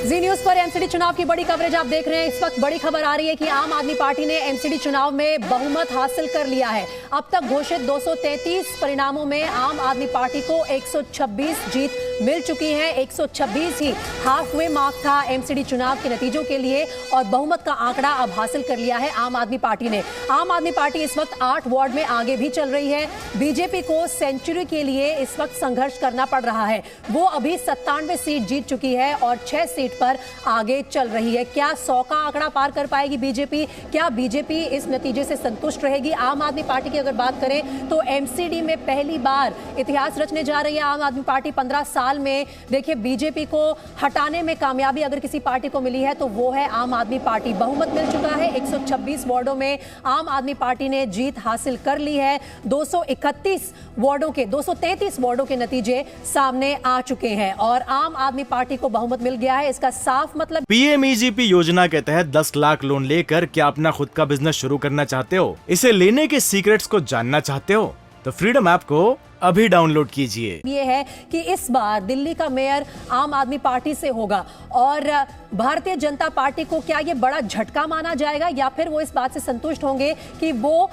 जी news पर MCD चुनाव की बड़ी कवरेज आप देख रहे हैं। इस वक्त बड़ी खबर आ रही है कि आम आदमी पार्टी ने एमसीडी चुनाव में बहुमत हासिल कर लिया है। अब तक घोषित 233 परिणामों में आम आदमी पार्टी को 126 जीत मिल चुकी है। 126 ही हाफ वे मार्क था एमसीडी चुनाव के नतीजों के लिए और बहुमत का आंकड़ा अब हासिल कर लिया है आम आदमी पार्टी ने। आम आदमी पार्टी इस वक्त 8 वार्ड में आगे भी चल रही है। बीजेपी को सेंचुरी के लिए इस वक्त संघर्ष करना पड़ रहा है। वो अभी 97 सीट जीत चुकी है और 6 सीट पर आगे चल रही है। क्या 100 का आंकड़ा पार कर पाएगी बीजेपी? क्या बीजेपी इस नतीजे से संतुष्ट रहेगी? आम आदमी पार्टी की अगर बात करें तो एमसीडी में पहली बार इतिहास रचने जा रही है आम आदमी पार्टी। 15 साल में देखिए बीजेपी को हटाने में कामयाबी अगर किसी पार्टी को मिली है तो वो है आम आदमी पार्टी। बहुमत मिल चुका है। 126 वार्डों में आम आदमी पार्टी ने जीत हासिल कर ली है। 231 वार्डों के 233 वार्डों के नतीजे सामने आ चुके हैं और आम आदमी पार्टी को बहुमत मिल गया है। इसका साफ मतलब पीएमईजीपी योजना के तहत 10 लाख लोन लेकर क्या अपना खुद का बिजनेस शुरू करना चाहते हो? इसे लेने के सीक्रेट्स को जानना चाहते हो तो फ्रीडम ऐप को अभी डाउनलोड कीजिए। ये है कि इस बार दिल्ली का मेयर आम आदमी पार्टी से होगा और भारतीय जनता पार्टी को क्या ये बड़ा झटका माना जाएगा या फिर वो इस बात से संतुष्ट होंगे कि वो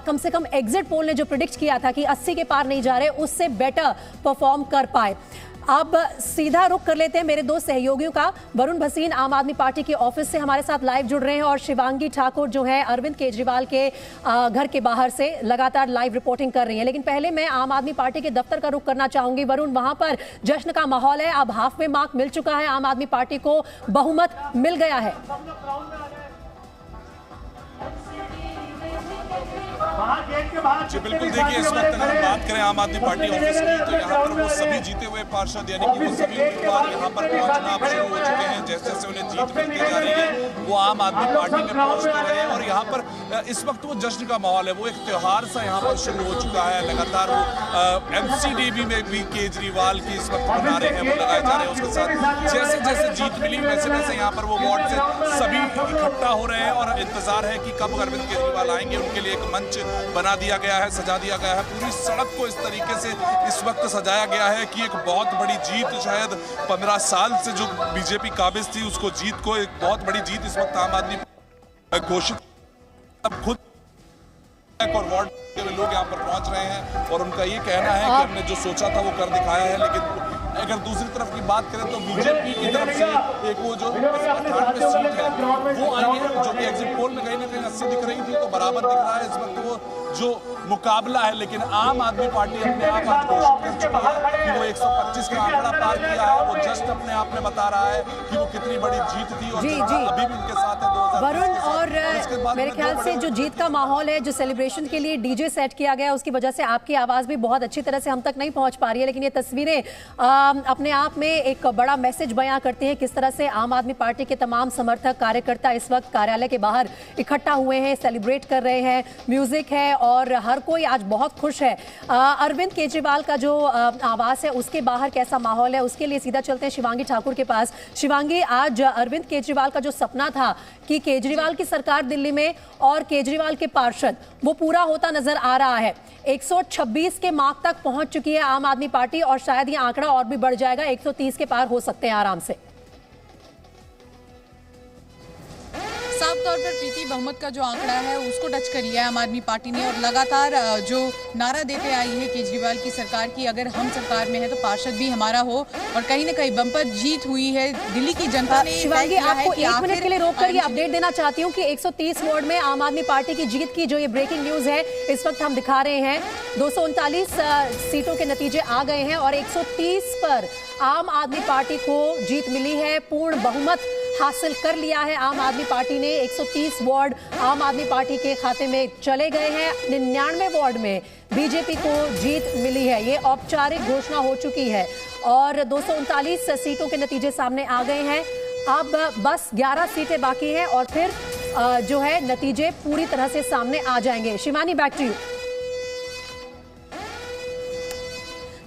कम से कम एग्जिट पोल ने जो प्रिडिक्ट किया था कि 80 के पार नहीं जा रहे उससे बेटर परफॉर्म कर पाए। अब सीधा रुख कर लेते हैं मेरे दो सहयोगियों का। वरुण भसीन आम आदमी पार्टी के ऑफिस से हमारे साथ लाइव जुड़ रहे हैं और शिवांगी ठाकुर जो है अरविंद केजरीवाल के घर के बाहर से लगातार लाइव रिपोर्टिंग कर रही है। लेकिन पहले मैं आम आदमी पार्टी के दफ्तर का रुख करना चाहूंगी। वरुण, वहां पर जश्न का माहौल है। अब हाफ वे मार्क मिल चुका है। आम आदमी पार्टी को बहुमत मिल गया है। जी बिल्कुल, देखिए इस वक्त अगर हम बात करें आम आदमी पार्टी ऑफिस की तो यहाँ पर वो सभी जीते हुए पार्षद यानी कि वो सभी उम्मीदवार यहाँ पर पहुंचना शुरू हो चुके हैं। जैसे जैसे उन्हें जीत मिलती जा रही है वो आम आदमी पार्टी में पहुंचते रहे हैं और यहाँ पर इस वक्त वो जश्न का माहौल है। वो एक त्योहार सा यहाँ पर शुरू हो चुका है। लगातार वो एमसीडी में भी केजरीवाल की इस वक्त बना रहे हैं, वो लगाए जा रहे हैं। उसके साथ जैसे जैसे जीत मिली वैसे वैसे यहाँ पर वो वार्ड से सभी इकट्ठा हो रहे हैं और इंतजार है कि कब अरविंद केजरीवाल आएंगे। उनके लिए एक मंच बना दिया गया है, सजा दिया गया है। पूरी सड़क को इस तरीके से इस वक्त सजाया गया है कि एक बहुत बड़ी जीत, शायद 15 साल से जो बीजेपी काबिज थी उसको जीत को एक बहुत बड़ी जीत इस वक्त आम आदमी घोषित। अब खुद और वार्ड के लोग यहाँ पर पहुंच रहे हैं और उनका ये कहना है कि हमने जो सोचा था वो कर दिखाया है। लेकिन अगर दूसरी तरफ की बात करें तो बीजेपी की तरफ से एक वो जो 98 सीट है वो आई है, जो कि एग्जिट पोल में कहीं ना कहीं 80 दिख रही थी तो बराबर दिख रहा है इस वक्त वो जो मुकाबला है। लेकिन आम आदमी पार्टी अपने आप आज घोषित कर चुकी है कि वो 125 का आंकड़ा पार किया है। वो जस्ट अपने आप में बता रहा है कि वो कितनी बड़ी जीत थी और अभी भी उनके साथ है। वरुण, और मेरे ख्याल से जो जीत का माहौल है, जो सेलिब्रेशन के लिए डीजे सेट किया गया उसकी वजह से आपकी आवाज भी बहुत अच्छी तरह से हम तक नहीं पहुंच पा रही है। लेकिन ये तस्वीरें अपने आप में एक बड़ा मैसेज बयां करती हैं किस तरह से आम आदमी पार्टी के तमाम समर्थक कार्यकर्ता इस वक्त कार्यालय के बाहर इकट्ठा हुए हैं, सेलिब्रेट कर रहे हैं। म्यूजिक है और हर कोई आज बहुत खुश है। अरविंद केजरीवाल का जो आवास है उसके बाहर कैसा माहौल है, उसके लिए सीधा चलते हैं शिवांगी ठाकुर के पास। शिवांगी, आज अरविंद केजरीवाल का जो सपना था कि केजरीवाल की सरकार दिल्ली में और केजरीवाल के पार्षद, वो पूरा होता नजर आ रहा है। 126 के मार्क तक पहुंच चुकी है आम आदमी पार्टी और शायद ये आंकड़ा और भी बढ़ जाएगा। 130 के पार हो सकते हैं आराम से। साफ तौर पर प्रीति, बहुमत का जो आंकड़ा है उसको टच कर लिया है आम आदमी पार्टी ने और लगातार जो नारा देते आई है केजरीवाल की सरकार की, अगर हम सरकार में है तो पार्षद भी हमारा हो, और कहीं ना कहीं बम्पर जीत हुई है दिल्ली की जनता ने। शिवांगी, आपको 1 मिनट के लिए रोक कर ये अपडेट देना चाहती हूँ कि 130 वार्ड में आम आदमी पार्टी की जीत की जो ये ब्रेकिंग न्यूज है इस वक्त हम दिखा रहे हैं। 239 सीटों के नतीजे आ गए हैं और 130 पर आम आदमी पार्टी को जीत मिली है। पूर्ण बहुमत हासिल कर लिया है आम आदमी पार्टी ने। 130 वार्ड आम आदमी पार्टी के खाते में चले गए हैं। 99 वार्ड में बीजेपी को जीत मिली है। ये औपचारिक घोषणा हो चुकी है और 239 सीटों के नतीजे सामने आ गए हैं। अब बस 11 सीटें बाकी हैं और फिर जो है नतीजे पूरी तरह से सामने आ जाएंगे। Shivani, back to you.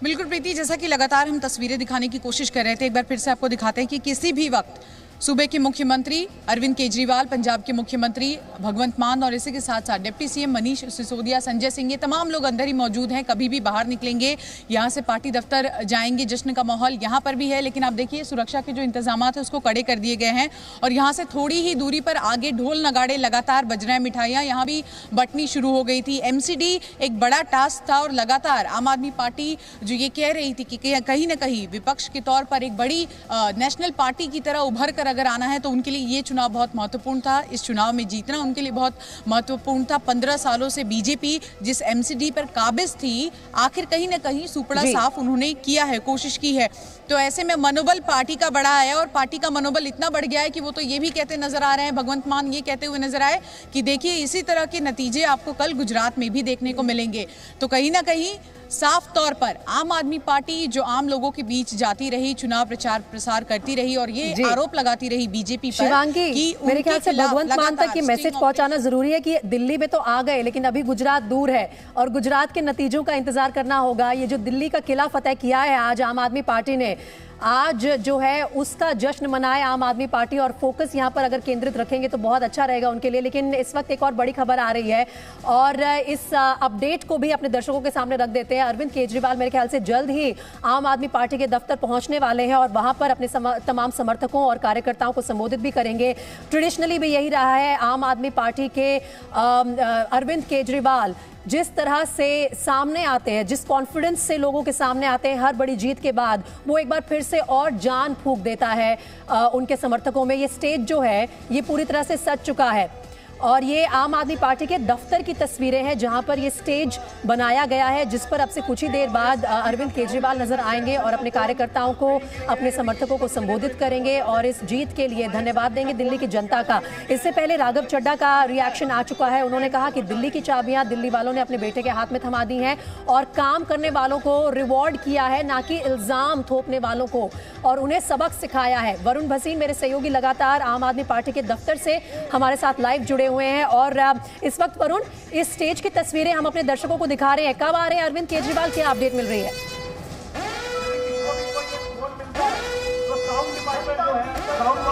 बिल्कुल प्रीति, जैसा कि लगातार हम तस्वीरें दिखाने की कोशिश कर रहे थे, एक बार फिर से आपको दिखाते हैं कि किसी भी वक्त सूबे के मुख्यमंत्री अरविंद केजरीवाल, पंजाब के मुख्यमंत्री भगवंत मान और इसी के साथ साथ डिप्टी सीएम मनीष सिसोदिया, संजय सिंह, ये तमाम लोग अंदर ही मौजूद हैं। कभी भी बाहर निकलेंगे, यहाँ से पार्टी दफ्तर जाएंगे। जश्न का माहौल यहाँ पर भी है, लेकिन आप देखिए सुरक्षा के जो इंतजाम है उसको कड़े कर दिए गए हैं। और यहाँ से थोड़ी ही दूरी पर आगे ढोल नगाड़े लगातार बज रहे हैं, मिठाइयाँ यहाँ भी बंटनी शुरू हो गई थी। MCD एक बड़ा टास्क था और लगातार आम आदमी पार्टी जो ये कह रही थी कि कहीं ना कहीं विपक्ष के तौर पर एक बड़ी नेशनल पार्टी की तरह उभर कर अगर आना है तो उनके लिए ये चुनाव बहुत महत्वपूर्ण था। इस चुनाव में जीतना उनके लिए बहुत महत्वपूर्ण था। 15 सालों से बीजेपी जिस MCD पर काबिज थी, आखिर कहीं ना कहीं सुपड़ा साफ उन्होंने किया है, कोशिश की है। तो ऐसे में मनोबल पार्टी का बढ़ा है और पार्टी का मनोबल इतना बढ़ गया है कि वो तो ये भी कहते नजर आ रहे हैं, भगवंत मान ये कहते हुए नजर आए कि देखिए इसी तरह के नतीजे आपको कल गुजरात में भी देखने को मिलेंगे। तो कहीं ना कहीं साफ तौर पर आम आदमी पार्टी जो आम लोगों के बीच जाती रही, चुनाव प्रचार प्रसार करती रही और ये आरोप लगाती रही बीजेपी पर शिवांगी, कि मेरे ख्याल से भगवंत मान तक ये मैसेज पहुंचाना जरूरी है कि दिल्ली में तो आ गए लेकिन अभी गुजरात दूर है और गुजरात के नतीजों का इंतजार करना होगा। ये जो दिल्ली का किला फतेह किया है आज आम आदमी पार्टी ने, आज जो है उसका जश्न मनाए आम आदमी पार्टी और फोकस यहाँ पर अगर केंद्रित रखेंगे तो बहुत अच्छा रहेगा उनके लिए। लेकिन इस वक्त एक और बड़ी खबर आ रही है और इस अपडेट को भी अपने दर्शकों के सामने रख देते हैं। अरविंद केजरीवाल मेरे ख्याल से जल्द ही आम आदमी पार्टी के दफ्तर पहुंचने वाले हैं और वहां पर अपने तमाम समर्थकों और कार्यकर्ताओं को संबोधित भी करेंगे। ट्रेडिशनली भी यही रहा है, आम आदमी पार्टी के अरविंद केजरीवाल जिस तरह से सामने आते हैं, जिस कॉन्फिडेंस से लोगों के सामने आते हैं हर बड़ी जीत के बाद, वो एक बार फिर से और जान फूंक देता है उनके समर्थकों में। ये स्टेज जो है ये पूरी तरह से सज चुका है और ये आम आदमी पार्टी के दफ्तर की तस्वीरें हैं जहां पर ये स्टेज बनाया गया है, जिस पर अब से कुछ ही देर बाद अरविंद केजरीवाल नजर आएंगे और अपने कार्यकर्ताओं को, अपने समर्थकों को संबोधित करेंगे और इस जीत के लिए धन्यवाद देंगे दिल्ली की जनता का। इससे पहले राघव चड्ढा का रिएक्शन आ चुका है। उन्होंने कहा कि दिल्ली की चाबियां दिल्ली वालों ने अपने बेटे के हाथ में थमा दी हैं और काम करने वालों को रिवॉर्ड किया है, ना कि इल्जाम थोपने वालों को, और उन्हें सबक सिखाया है। वरुण भसीन मेरे सहयोगी लगातार आम आदमी पार्टी के दफ्तर से हमारे साथ लाइव जुड़े हुए हैं और इस वक्त वरुण, इस स्टेज की तस्वीरें हम अपने दर्शकों को दिखा रहे हैं। कब आ रहे हैं अरविंद केजरीवाल, क्या अपडेट मिल रही है?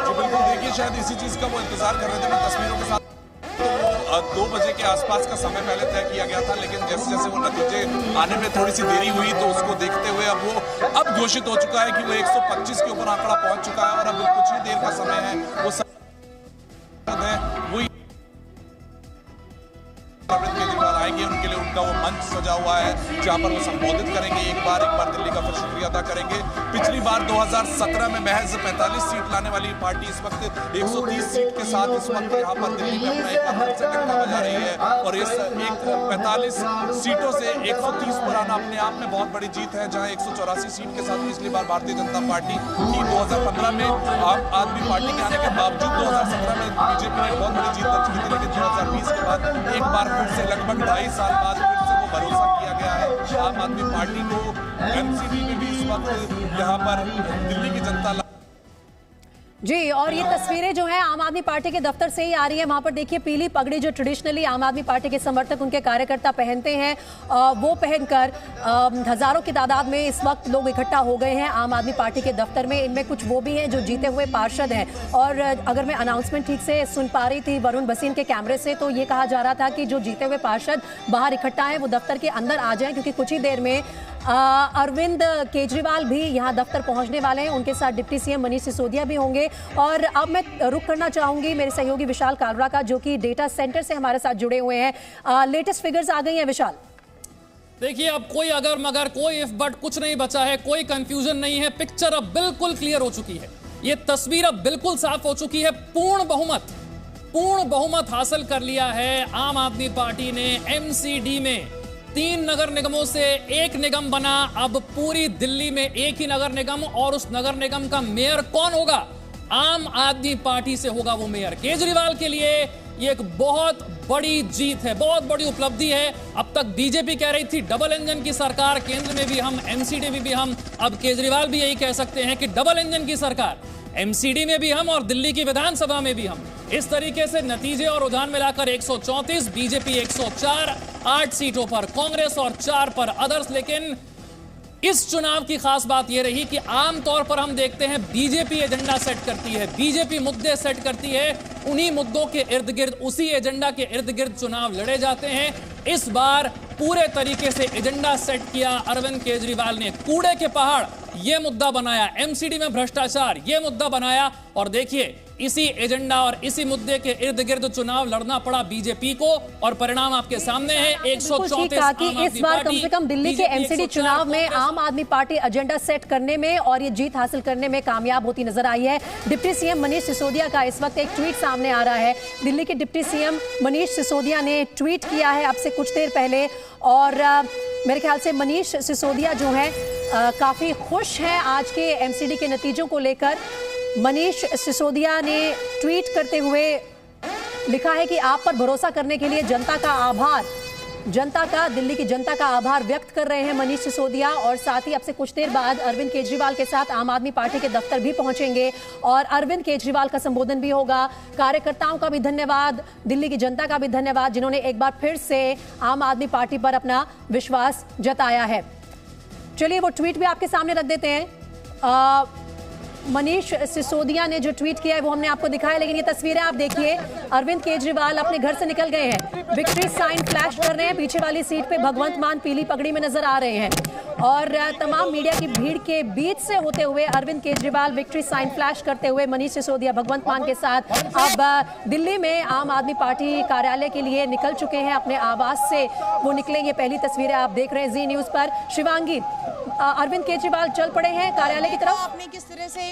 बिल्कुल, देखिए शायद इसी चीज का वो इंतजार कर रहे थे। मैं तस्वीरों के साथ तो 2 बजे के आसपास का समय पहले तय किया गया था, लेकिन जैसे जैसे वो नतीजे आने में थोड़ी सी देरी हुई तो उसको देखते हुए अब घोषित हो चुका है कि वो 125 के ऊपर आंकड़ा पहुंच चुका है और अब कुछ ही देर का समय है वो अरविंद केजरीवाल आएंगे। उनके लिए उनका वो मंच सजा हुआ है जहां पर वो संबोधित करेंगे। एक बार दिल्ली का फिर शुक्रिया अदा करेंगे। पिछली बार 2017 में महज 45 सीट लाने वाली पार्टी इस वक्त 130 सीट के साथ इस वक्त यहाँ पर दिल्ली में अपना एक बार फिर से डंका बजा रही है और इस 45 सीटों से 130 पर आना अपने आप में बहुत बड़ी जीत है, जहां 184 सीट के साथ पिछली बार भारतीय जनता पार्टी थी। 2015 में आम आदमी पार्टी के आने के बावजूद 2017 में बीजेपी ने बहुत बड़ी जीत दर्ज की थी, लेकिन 2020 के बाद एक बार फिर से लगभग 2.5 साल बाद फिर से वो भरोसा किया गया है आम आदमी पार्टी को। MCD में भी इस वक्त यहाँ पर दिल्ली की जनता जी, और ये तस्वीरें जो हैं आम आदमी पार्टी के दफ्तर से ही आ रही है। वहां पर देखिए पीली पगड़ी जो ट्रेडिशनली आम आदमी पार्टी के समर्थक, उनके कार्यकर्ता पहनते हैं, वो पहनकर हजारों की तादाद में इस वक्त लोग इकट्ठा हो गए हैं आम आदमी पार्टी के दफ्तर में। इनमें कुछ वो भी हैं जो जीते हुए पार्षद हैं और अगर मैं अनाउंसमेंट ठीक से सुन पा रही थी वरुण भसीन के कैमरे से, तो ये कहा जा रहा था कि जो जीते हुए पार्षद बाहर इकट्ठा हैं वो दफ्तर के अंदर आ जाएं, क्योंकि कुछ ही देर में अरविंद केजरीवाल भी यहाँ दफ्तर पहुंचने वाले हैं। उनके साथ डिप्टी सीएम मनीष सिसोदिया भी होंगे। और अब मैं रुख करना चाहूंगी मेरे सहयोगी विशाल कालरा का, जो कि डेटा सेंटर से हमारे साथ जुड़े हुए हैं। लेटेस्ट फिगर्स आ गई हैं विशाल। देखिए, अब कोई अगर मगर, कोई इफ बट कुछ नहीं बचा है, कोई कंफ्यूजन नहीं है। पिक्चर अब बिल्कुल क्लियर हो चुकी है, ये तस्वीर अब बिल्कुल साफ हो चुकी है। पूर्ण बहुमत हासिल कर लिया है आम आदमी पार्टी ने। MCD में 3 नगर निगमों से 1 निगम बना। अब पूरी दिल्ली में एक ही नगर निगम, और उस नगर निगम का मेयर कौन होगा? आम आदमी पार्टी से होगा वो मेयर। केजरीवाल के लिए ये एक बहुत बड़ी जीत है, बहुत बड़ी उपलब्धि है। अब तक बीजेपी कह रही थी डबल इंजन की सरकार, केंद्र में भी हम, MCD में भी हम, अब केजरीवाल भी यही कह सकते हैं कि डबल इंजन की सरकार, MCD में भी हम और दिल्ली की विधानसभा में भी हम। इस तरीके से नतीजे और रुझान मिलाकर 134, बीजेपी 104, 8 सीटों पर कांग्रेस और 4 पर अदर्स। लेकिन इस चुनाव की खास बात यह रही कि आमतौर पर हम देखते हैं बीजेपी एजेंडा सेट करती है, बीजेपी मुद्दे सेट करती है, उन्हीं मुद्दों के इर्द गिर्द, उसी एजेंडा के इर्द गिर्द चुनाव लड़े जाते हैं। इस बार पूरे तरीके से एजेंडा सेट किया अरविंद केजरीवाल ने। कूड़े के पहाड़ यह मुद्दा बनाया, एमसीडी में भ्रष्टाचार यह मुद्दा बनाया, और देखिए इसी एजेंडा और इसी मुद्दे के इर्द गिर्द चुनाव लड़ना पड़ा बीजेपी को, और परिणाम आपके सामने है। 134 कि इस बार कम से कम दिल्ली के एमसीडी चुनाव में आम आदमी पार्टी एजेंडा सेट करने में और ये जीत हासिल करने में कामयाब होती नजर आई है। डिप्टी सीएम मनीष सिसोदिया का इस वक्त एक ट्वीट सामने आ रहा है। दिल्ली के डिप्टी सीएम मनीष सिसोदिया ने ट्वीट किया है अब से कुछ देर पहले, और मेरे ख्याल से मनीष सिसोदिया जो है काफी खुश हैं आज के एमसीडी के नतीजों को लेकर। मनीष सिसोदिया ने ट्वीट करते हुए लिखा है कि आप पर भरोसा करने के लिए जनता का आभार, दिल्ली की जनता का आभार व्यक्त कर रहे हैं मनीष सिसोदिया। और साथ ही अब से कुछ देर बाद अरविंद केजरीवाल के साथ आम आदमी पार्टी के दफ्तर भी पहुंचेंगे और अरविंद केजरीवाल का संबोधन भी होगा। कार्यकर्ताओं का भी धन्यवाद, दिल्ली की जनता का भी धन्यवाद, जिन्होंने एक बार फिर से आम आदमी पार्टी पर अपना विश्वास जताया है। चलिए वो ट्वीट भी आपके सामने रख देते हैं। मनीष सिसोदिया ने जो ट्वीट किया है वो हमने आपको दिखाया, लेकिन ये तस्वीरें आप देखिए, अरविंद केजरीवाल अपने घर से निकल गए हैं, विक्ट्री साइन फ्लैश कर रहे हैं, पीछे वाली सीट पे भगवंत मान पीली पगड़ी में नजर आ रहे हैं, और तमाम मीडिया की भीड़ के बीच से होते हुए Arvind Kejriwal victory sign flash करते हुए मनीष सिसोदिया भगवंत मान के साथ अब दिल्ली में आम आदमी पार्टी कार्यालय के लिए निकल चुके हैं। अपने आवास से वो निकले, ये पहली तस्वीरें आप देख रहे हैं जी न्यूज पर। शिवांगी, अरविंद केजरीवाल चल पड़े हैं कार्यालय की तरफ। आपने किस तरह से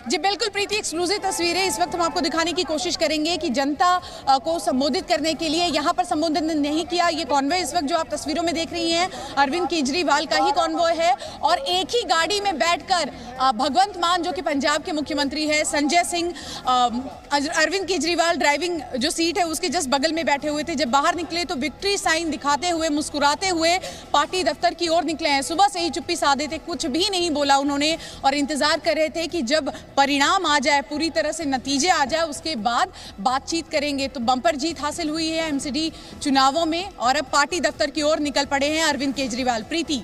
जी बिल्कुल प्रीति, एक्सक्लूसिव तस्वीरें इस वक्त हम आपको दिखाने की कोशिश करेंगे कि जनता को संबोधित करने के लिए यहाँ पर संबोधन नहीं किया। ये कॉन्वॉय इस वक्त जो आप तस्वीरों में देख रही हैं अरविंद केजरीवाल का ही कॉन्वॉय है, और एक ही गाड़ी में बैठकर भगवंत मान जो कि पंजाब के मुख्यमंत्री है, संजय सिंह, अरविंद केजरीवाल ड्राइविंग जो सीट है उसके जस्ट बगल में बैठे हुए थे। जब बाहर निकले तो विक्ट्री साइन दिखाते हुए, मुस्कुराते हुए पार्टी दफ्तर की ओर निकले हैं। सुबह से ही चुप्पी साधे थे, कुछ भी नहीं बोला उन्होंने, और इंतजार कर रहे थे कि जब परिणाम आ जाए, पूरी तरह से नतीजे आ जाए, उसके बाद बातचीत करेंगे। तो बम्पर जीत हासिल हुई है एमसीडी चुनावों में, और अब पार्टी दफ्तर की ओर निकल पड़े हैं अरविंद केजरीवाल। प्रीति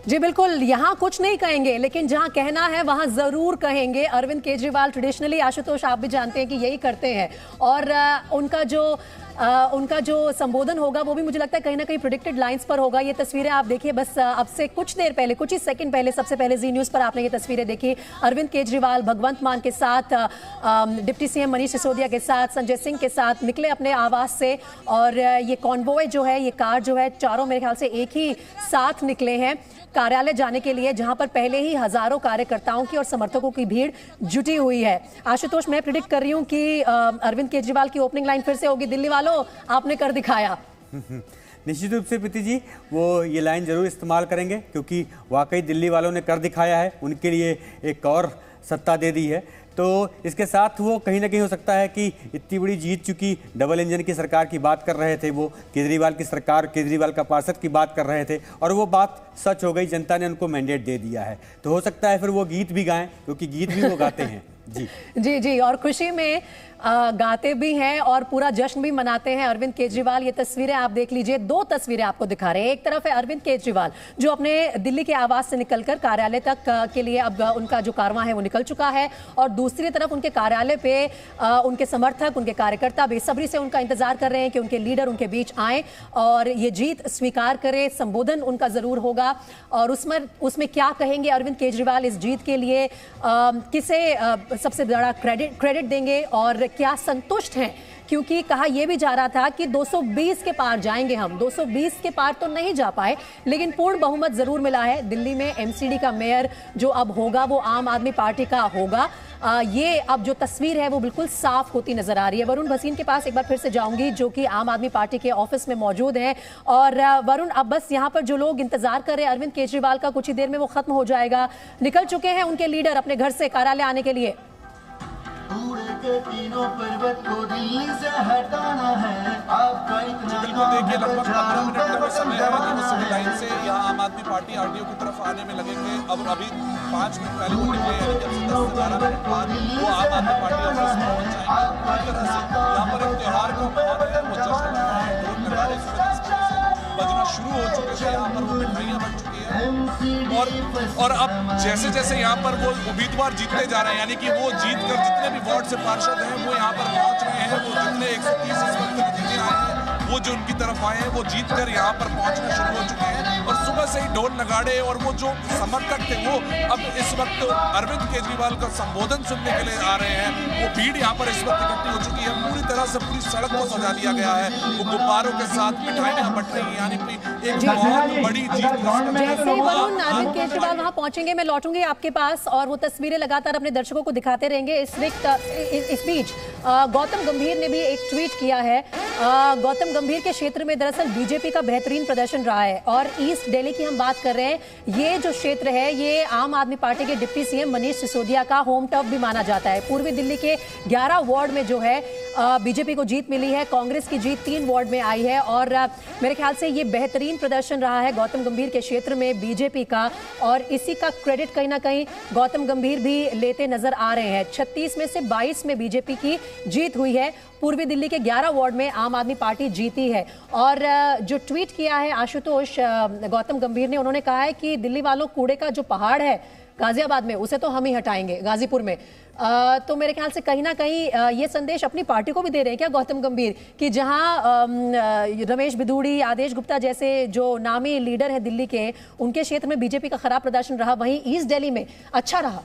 जी बिल्कुल, यहाँ कुछ नहीं कहेंगे, लेकिन जहाँ कहना है वहाँ जरूर कहेंगे। अरविंद केजरीवाल ट्रेडिशनली, आशुतोष आप भी जानते हैं कि यही करते हैं, और उनका जो संबोधन होगा वो भी मुझे लगता है कहीं ना कहीं प्रेडिक्टेड लाइंस पर होगा। ये तस्वीरें आप देखिए, बस अब से कुछ देर पहले, कुछ ही सेकंड पहले, सबसे पहले जी न्यूज़ पर आपने ये तस्वीरें देखी। अरविंद केजरीवाल भगवंत मान के साथ, डिप्टी सीएम मनीष सिसोदिया के साथ, संजय सिंह के साथ निकले अपने आवास से, और ये कॉन्वॉय जो है, ये कार जो है, चारों मेरे ख्याल से एक ही साथ निकले हैं कार्यालय जाने के लिए, जहां पर पहले ही हजारों कार्यकर्ताओं की और समर्थकों की भीड़ जुटी हुई है। आशुतोष, मैं प्रेडिक्ट कर रही हूं कि अरविंद केजरीवाल की ओपनिंग लाइन फिर से होगी, दिल्ली वालों आपने कर दिखाया। निश्चित रूप से प्रीति जी वो ये लाइन जरूर इस्तेमाल करेंगे, क्योंकि वाकई दिल्ली वालों ने कर दिखाया है, उनके लिए एक और सत्ता दे दी है। तो इसके साथ वो कहीं ना कहीं हो सकता है कि इतनी बड़ी जीत, चूंकि डबल इंजन की सरकार की बात कर रहे थे, वो केजरीवाल की सरकार, केजरीवाल का पार्षद की बात कर रहे थे, और वो बात सच हो गई, जनता ने उनको मैंडेट दे दिया है। तो हो सकता है फिर वो गीत भी गाएं, क्योंकि गीत भी वो गाते हैं। जी जी जी, और खुशी में गाते भी हैं और पूरा जश्न भी मनाते हैं अरविंद केजरीवाल। ये तस्वीरें आप देख लीजिए, दो तस्वीरें आपको दिखा रहे हैं। एक तरफ है अरविंद केजरीवाल जो अपने दिल्ली के आवास से निकलकर कार्यालय तक के लिए अब उनका जो कारवां है वो निकल चुका है, और दूसरी तरफ उनके कार्यालय पे उनके समर्थक, उनके कार्यकर्ता बेसब्री से उनका इंतजार कर रहे हैं कि उनके लीडर उनके बीच आए और ये जीत स्वीकार करे। संबोधन उनका जरूर होगा, और उसमें क्या कहेंगे अरविंद केजरीवाल इस जीत के लिए, किसे सबसे बड़ा क्रेडिट देंगे और क्या संतुष्ट हैं, क्योंकि कहा यह भी जा रहा था कि 220 के पार जाएंगे हम। 220 के पार तो नहीं जा पाए, लेकिन पूर्ण बहुमत जरूर मिला है। दिल्ली में एमसीडी का मेयर जो अब होगा वो आम आदमी पार्टी का होगा। ये अब जो तस्वीर है वो बिल्कुल साफ होती नजर आ रही है। वरुण भसीन के पास एक बार फिर से जाऊंगी, जो कि आम आदमी पार्टी के ऑफिस में मौजूद हैं। और वरुण, अब बस यहाँ पर जो लोग इंतजार कर रहे हैं अरविंद केजरीवाल का, कुछ ही देर में वो खत्म हो जाएगा। निकल चुके हैं उनके लीडर अपने घर से कार्यालय आने के लिए। तीनों पर्वत को दिल्ली से हटाना है आपका इतना। बिल्कुल, देखिए लगभग 15 मिनट का समय है कि वो सिविल लाइन से यहाँ आम आदमी पार्टी आरटीओ की तरफ आने में लगेंगे। अब अभी 5 मिनट पहले वो निकले, यानी कि 10-11 मिनट बाद वो आम आदमी पार्टी ऑफिस में पहुंच जाएंगे। पूरी तरह से यहाँ पर एक त्योहार का माहौल है, वो जश्न मना रहे हैं, ढोल नगाड़े बजना शुरू शुरू हो चुके थे, यहाँ पर वो मिठाइयाँ बन चुकी हैं और अब जैसे जैसे यहाँ पर वो उम्मीदवार जीतते जा रहे हैं, यानी कि वो जीत कर जितने भी वार्ड से पार्षद हैं वो यहाँ पर पहुँच रहे हैं, वो जितने 130 इस वक्त नतीजे आए हैं वो जो उनकी तरफ आए हैं वो जीत कर यहाँ पर पहुँचना शुरू हो चुके हैं और सुबह से ही ढोल नगाड़े और वो जो समर्थक थे वो अब इस वक्त अरविंद केजरीवाल का संबोधन सुनने के लिए आ रहे हैं। वो भीड़ यहाँ पर इस वक्त इकट्ठी हो चुकी है, पूरी तरह से पूरी सड़क को सजा दिया गया है, वो गुब्बारों के साथ मिठाइयाँ बट रही हैं, यानी एक बहुत बड़ी जीत। जैसे ही वरुण अरविंद केजरीवाल वहां पहुंचेंगे मैं लौटूंगी आपके पास और वो तस्वीरें लगातार अपने दर्शकों को दिखाते रहेंगे। इस बीच गौतम गंभीर ने भी एक ट्वीट किया है। गौतम गंभीर के क्षेत्र में दरअसल बीजेपी का बेहतरीन प्रदर्शन रहा है और ईस्ट दिल्ली की हम बात कर रहे हैं। ये जो क्षेत्र है ये आम आदमी पार्टी के डिप्टी सीएम मनीष सिसोदिया का होम टर्फ भी माना जाता है। पूर्वी दिल्ली के 11 वार्ड में जो है बीजेपी को जीत मिली है, कांग्रेस की जीत 3 वार्ड में आई है और मेरे ख्याल से ये बेहतरीन प्रदर्शन रहा है गौतम गंभीर के क्षेत्र में बीजेपी का और इसी का क्रेडिट कहीं ना कहीं गौतम गंभीर भी लेते नजर आ रहे हैं। 36 में से 22 में बीजेपी की जीत हुई है, पूर्वी दिल्ली के 11 वार्ड में आम आदमी पार्टी जीती है। और जो ट्वीट किया है आशुतोष गौतम गंभीर ने, उन्होंने कहा है कि दिल्ली वालों कूड़े का जो पहाड़ है गाजियाबाद में उसे तो हम ही हटाएंगे, गाजीपुर में। तो मेरे ख्याल से कहीं ना कहीं ये संदेश अपनी पार्टी को भी दे रहे हैं क्या गौतम गंभीर कि जहां रमेश बिधूड़ी, आदेश गुप्ता जैसे जो नामी लीडर है दिल्ली के, उनके क्षेत्र में बीजेपी का खराब प्रदर्शन रहा, वहीं ईस्ट दिल्ली में अच्छा रहा।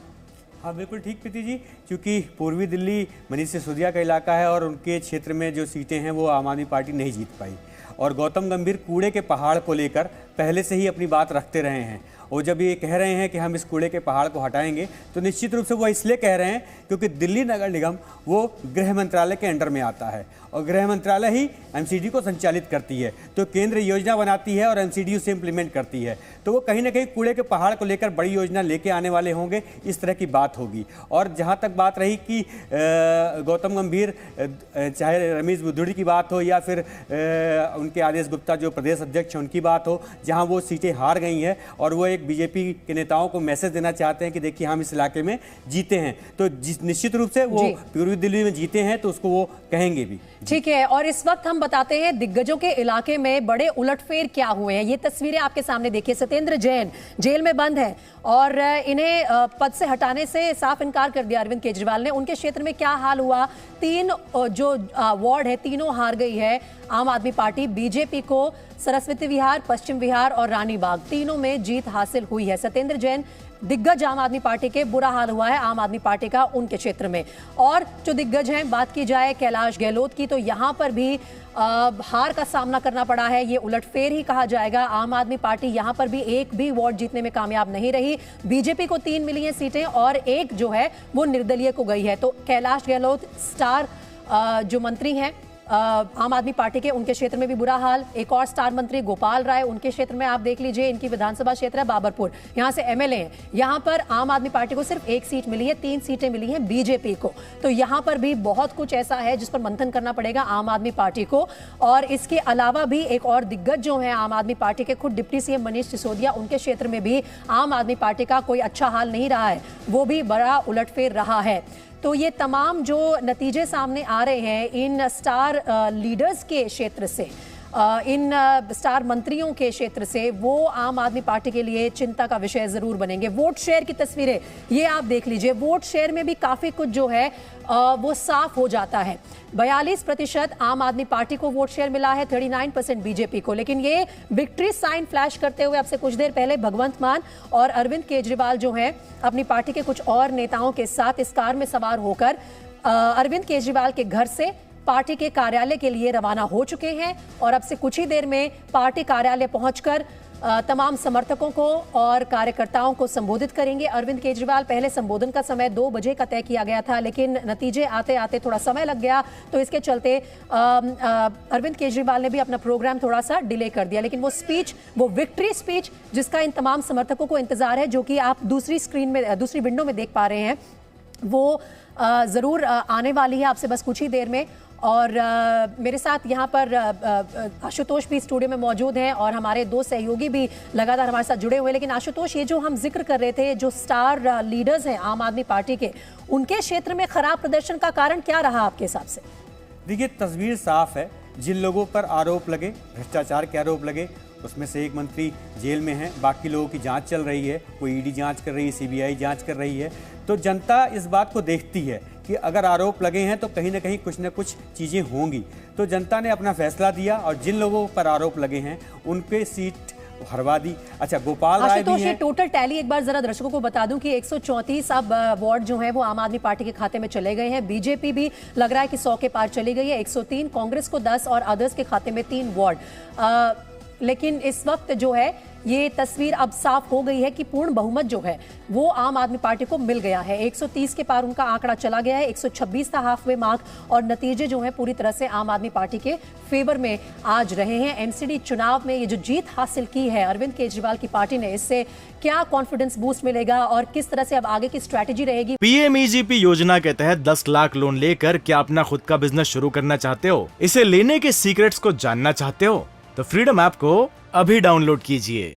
हाँ बिल्कुल ठीक प्रीति जी, क्योंकि पूर्वी दिल्ली मनीष सिसोदिया का इलाका है और उनके क्षेत्र में जो सीटें हैं वो आम आदमी पार्टी नहीं जीत पाई और गौतम गंभीर कूड़े के पहाड़ को लेकर पहले से ही अपनी बात रखते रहे हैं और जब ये कह रहे हैं कि हम इस कूड़े के पहाड़ को हटाएंगे तो निश्चित रूप से वो इसलिए कह रहे हैं क्योंकि दिल्ली नगर निगम वो गृह मंत्रालय के अंडर में आता है और गृह मंत्रालय ही एमसीडी को संचालित करती है, तो केंद्र योजना बनाती है और एमसीडी उसे इम्प्लीमेंट करती है, तो वो कहीं ना कहीं कूड़े के पहाड़ को लेकर बड़ी योजना लेके आने वाले होंगे, इस तरह की बात होगी। और जहाँ तक बात रही कि गौतम गंभीर, चाहे रमेश बिधूड़ी की बात हो या फिर उनके आदेश गुप्ता जो प्रदेश अध्यक्ष हैं उनकी बात हो, जहाँ वो सीटें हार गई हैं और वो एक बीजेपी के नेताओं को मैसेज देना चाहते हैं कि देखिए हम इस इलाके में जीते हैं, तो निश्चित रूप से वो पूर्वी दिल्ली में जीते हैं तो उसको वो कहेंगे भी। ठीक है, और इस वक्त हम बताते हैं दिग्गजों के इलाके में बड़े उलटफेर क्या हुए हैं। ये तस्वीरें आपके सामने देखिए। सत्येंद्र जैन जेल में बंद है और इन्हें पद से हटाने से साफ इनकार कर दिया अरविंद केजरीवाल ने। उनके क्षेत्र में क्या हाल हुआ, 3 जो वार्ड है तीनों हार गई है आम आदमी पार्टी। बीजेपी को सरस्वती विहार, पश्चिम विहार और रानीबाग तीनों में जीत हासिल हुई है। सत्येंद्र जैन दिग्गज आम आदमी पार्टी के, बुरा हाल हुआ है आम आदमी पार्टी का उनके क्षेत्र में। और जो दिग्गज हैं, बात की जाए कैलाश गहलोत की, तो यहां पर भी हार का सामना करना पड़ा है, ये उलटफेर ही कहा जाएगा। आम आदमी पार्टी यहां पर भी एक भी वार्ड जीतने में कामयाब नहीं रही। बीजेपी को 3 मिली हैं सीटें और एक जो है वो निर्दलीय को गई है। तो कैलाश गहलोत स्टार जो मंत्री हैं आम आदमी पार्टी के, उनके क्षेत्र में भी बुरा हाल। एक और स्टार मंत्री गोपाल राय, उनके क्षेत्र में आप देख लीजिए, इनकी विधानसभा क्षेत्र है बाबरपुर, यहां से एमएलए हैं। यहां पर आम आदमी पार्टी को सिर्फ 1 सीट मिली है, 3 सीटें मिली हैं बीजेपी को। तो यहां पर भी बहुत कुछ ऐसा है जिस पर मंथन करना पड़ेगा आम आदमी पार्टी को। और इसके अलावा भी एक और दिग्गज जो है आम आदमी पार्टी के, खुद डिप्टी सीएम मनीष सिसोदिया, उनके क्षेत्र में भी आम आदमी पार्टी का कोई अच्छा हाल नहीं रहा है, वो भी बड़ा उलटफेर रहा है। तो ये तमाम जो नतीजे सामने आ रहे हैं इन स्टार लीडर्स के क्षेत्र से, इन स्टार मंत्रियों के क्षेत्र से, वो आम आदमी पार्टी के लिए चिंता का विषय जरूर बनेंगे। वोट शेयर की तस्वीरें ये आप देख लीजिए। वोट शेयर में भी काफी कुछ जो है वो साफ हो जाता है। 42% आम आदमी पार्टी को वोट शेयर मिला है, 39% बीजेपी को। लेकिन ये विक्ट्री साइन फ्लैश करते हुए अब से कुछ देर पहले भगवंत मान और अरविंद केजरीवाल जो हैं अपनी पार्टी के कुछ और नेताओं के साथ इस कार में सवार होकर अरविंद केजरीवाल के घर से पार्टी के कार्यालय के लिए रवाना हो चुके हैं और अब से कुछ ही देर में पार्टी कार्यालय पहुंचकर तमाम समर्थकों को और कार्यकर्ताओं को संबोधित करेंगे अरविंद केजरीवाल। पहले संबोधन का समय 2 बजे का तय किया गया था, लेकिन नतीजे आते आते थोड़ा समय लग गया, तो इसके चलते अरविंद केजरीवाल ने भी अपना प्रोग्राम थोड़ा सा डिले कर दिया। लेकिन वो स्पीच, वो विक्ट्री स्पीच जिसका इन तमाम समर्थकों को इंतजार है, जो कि आप दूसरी स्क्रीन में, दूसरी विंडो में देख पा रहे हैं, वो ज़रूर आने वाली है आपसे बस कुछ ही देर में। और मेरे साथ यहाँ पर आशुतोष भी स्टूडियो में मौजूद हैं और हमारे 2 सहयोगी भी लगातार हमारे साथ जुड़े हुए हैं। लेकिन आशुतोष, ये जो हम जिक्र कर रहे थे, जो स्टार लीडर्स हैं आम आदमी पार्टी के, उनके क्षेत्र में खराब प्रदर्शन का कारण क्या रहा आपके हिसाब से? देखिए, तस्वीर साफ है। जिन लोगों पर आरोप लगे, भ्रष्टाचार के आरोप लगे, उसमें से एक मंत्री जेल में हैं, बाकी लोगों की जांच चल रही है, कोई ईडी जांच कर रही है, सीबीआई जांच कर रही है। तो जनता इस बात को देखती है कि अगर आरोप लगे हैं तो कहीं ना कुछ चीज़ें होंगी। तो जनता ने अपना फैसला दिया और जिन लोगों पर आरोप लगे हैं उनके सीट हरवा दी। अच्छा, गोपाल राय भी हैं। टोटल टैली एक बार जरा दर्शकों को बता दूं कि 134 अब वार्ड जो है वो आम आदमी पार्टी के खाते में चले गए हैं। बीजेपी भी लग रहा है कि 100 के पार चली गई है, 103, कांग्रेस को 10 और अदर्स के खाते में 3 वार्ड। लेकिन इस वक्त जो है ये तस्वीर अब साफ हो गई है कि पूर्ण बहुमत जो है वो आम आदमी पार्टी को मिल गया है। 130 के पार उनका आंकड़ा चला गया है, 126 था हाफवे मार्क और नतीजे जो है पूरी तरह से आम आदमी पार्टी के फेवर में आज रहे हैं। एमसीडी चुनाव में ये जो जीत हासिल की है अरविंद केजरीवाल की पार्टी ने, इससे क्या कॉन्फिडेंस बूस्ट मिलेगा और किस तरह से अब आगे की स्ट्रैटेजी रहेगी? पीएमईजीपी योजना के तहत 10 लाख लोन लेकर क्या अपना खुद का बिजनेस शुरू करना चाहते हो? इसे लेने के सीक्रेट्स को जानना चाहते हो? तो फ्रीडम ऐप को अभी डाउनलोड कीजिए।